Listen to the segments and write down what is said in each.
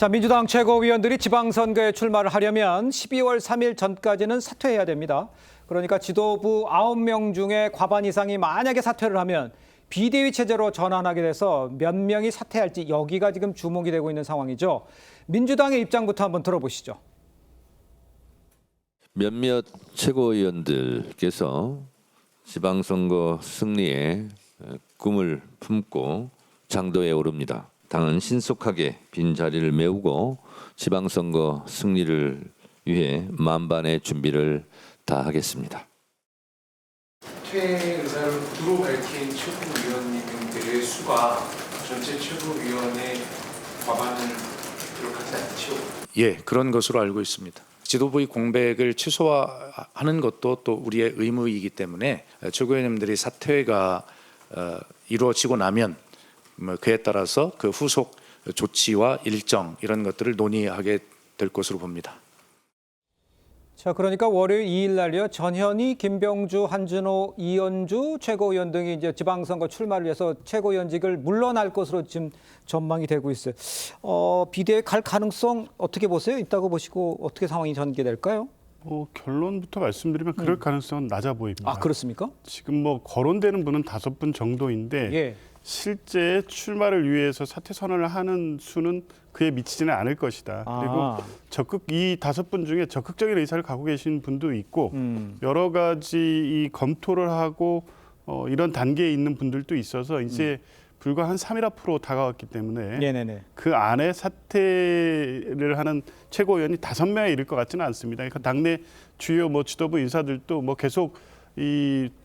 자, 민주당 최고위원들이 지방선거에 출마를 하려면 12월 3일 전까지는 사퇴해야 됩니다. 그러니까 지도부 9명 중에 과반 이상이 만약에 사퇴를 하면 비대위 체제로 전환하게 돼서 몇 명이 사퇴할지 여기가 지금 주목이 되고 있는 상황이죠. 민주당의 입장부터 한번 들어보시죠. 몇몇 최고위원들께서 지방선거 승리에 꿈을 품고 장도에 오릅니다. 당은 신속하게 빈자리를 메우고 지방선거 승리를 위해 만반의 준비를 다하겠습니다. 퇴 의사를 두루 밝힌 최고위원님들의 수가 전체 최고위원의 과반을 기록하지 않죠? 예, 그런 것으로 알고 있습니다. 지도부의 공백을 최소화하는 것도 또 우리의 의무이기 때문에 최고위원님들이 사퇴가 이루어지고 나면 그에 따라서 그 후속 조치와 일정 이런 것들을 논의하게 될 것으로 봅니다. 자, 그러니까 월요일 2일 날요. 전현희, 김병주, 한준호, 이현주 최고위원 등이 이제 지방선거 출마를 위해서 최고위원직을 물러날 것으로 지금 전망이 되고 있어요. 비대위 갈 가능성 어떻게 보세요? 있다고 보시고 어떻게 상황이 전개될까요? 결론부터 말씀드리면 그럴 가능성은 낮아 보입니다. 아, 그렇습니까? 지금 거론되는 분은 5분 정도인데 예. 실제 출마를 위해서 사퇴 선언을 하는 수는 그에 미치지는 않을 것이다. 그리고 이 5분 중에 적극적인 의사를 갖고 계신 분도 있고 여러 가지 이 검토를 하고 이런 단계에 있는 분들도 있어서 이제 불과 한 3일 앞으로 다가왔기 때문에 네네네. 그 안에 사퇴를 하는 최고위원이 5명에 이를 것 같지는 않습니다. 그러니까 당내 주요 지도부 인사들도 계속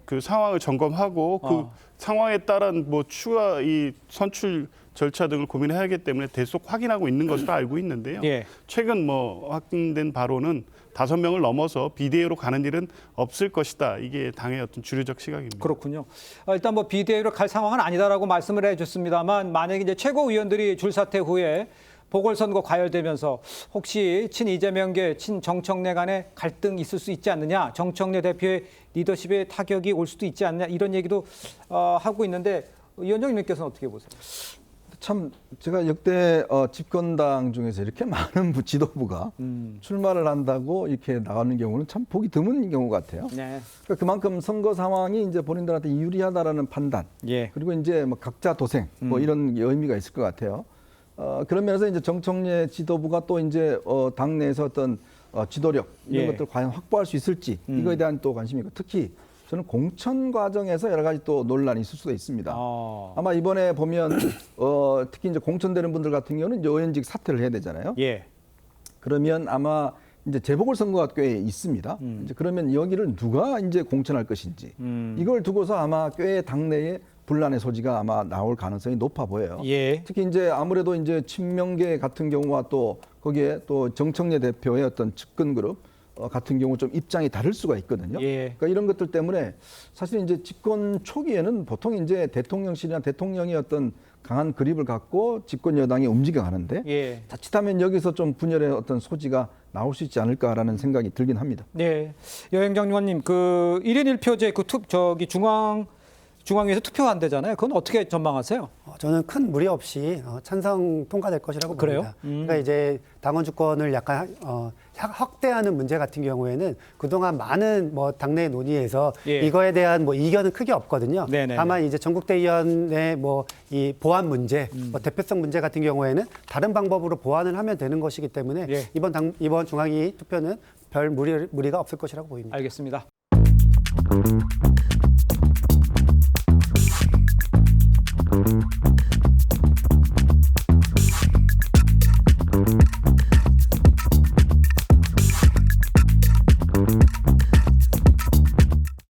그 상황을 점검하고 그 상황에 따른 추가 이 선출 절차 등을 고민해야 하기 때문에 계속 확인하고 있는 것으로 알고 있는데요. 예. 최근 확인된 바로는 5명을 넘어서 비대위로 가는 일은 없을 것이다. 이게 당의 어떤 주류적 시각입니다. 그렇군요. 일단 비대위로 갈 상황은 아니다라고 말씀을 해줬습니다만 만약에 이제 최고위원들이 줄사퇴 후에 보궐선거 과열되면서 혹시 친 이재명계, 친 정청래 간의 갈등이 있을 수 있지 않느냐, 정청래 대표의 리더십에 타격이 올 수도 있지 않느냐 이런 얘기도 하고 있는데 위원장님께서는 어떻게 보세요? 참 제가 역대 집권당 중에서 이렇게 많은 지도부가 출마를 한다고 이렇게 나가는 경우는 참 보기 드문 경우 같아요. 네. 그러니까 그만큼 선거 상황이 이제 본인들한테 유리하다라는 판단, 예. 그리고 이제 각자 도생 이런 의미가 있을 것 같아요. 그런 면에서 이제 정청래 지도부가 또 이제 당내에서 어떤 지도력 이런 예. 것들을 과연 확보할 수 있을지 이거에 대한 또 관심이 있고 특히 저는 공천 과정에서 여러 가지 또 논란이 있을 수도 있습니다. 아마 이번에 보면 특히 이제 공천되는 분들 같은 경우는 의원직 사퇴를 해야 되잖아요. 예. 그러면 아마 이제 재보궐선거가 꽤 있습니다. 이제 그러면 여기를 누가 이제 공천할 것인지 이걸 두고서 아마 꽤 당내에 분란의 소지가 아마 나올 가능성이 높아 보여요. 예. 특히 이제 아무래도 이제 친명계 같은 경우와 또 거기에 또 정청래 대표의 어떤 측근 그룹 같은 경우 좀 입장이 다를 수가 있거든요. 예. 그러니까 이런 것들 때문에 사실 이제 집권 초기에는 보통 이제 대통령실이나 대통령이 어떤 강한 그립을 갖고 집권 여당이 움직여가는데 예. 자칫하면 여기서 좀 분열의 어떤 소지가 나올 수 있지 않을까라는 생각이 들긴 합니다. 네. 여행정 의원님, 1인 1표제 중앙위에서 투표한대잖아요. 그건 어떻게 전망하세요? 저는 큰 무리 없이 찬성 통과될 것이라고 그래요? 봅니다. 그러니까 이제 당원 주권을 약간 확대하는 문제 같은 경우에는 그동안 많은 당내 논의에서 예. 이거에 대한 이견은 크게 없거든요. 네네네. 다만 이제 전국대의원의 이 보완 문제, 대표성 문제 같은 경우에는 다른 방법으로 보완을 하면 되는 것이기 때문에 예. 이번 중앙위 투표는 별 무리가 없을 것이라고 보입니다. 알겠습니다.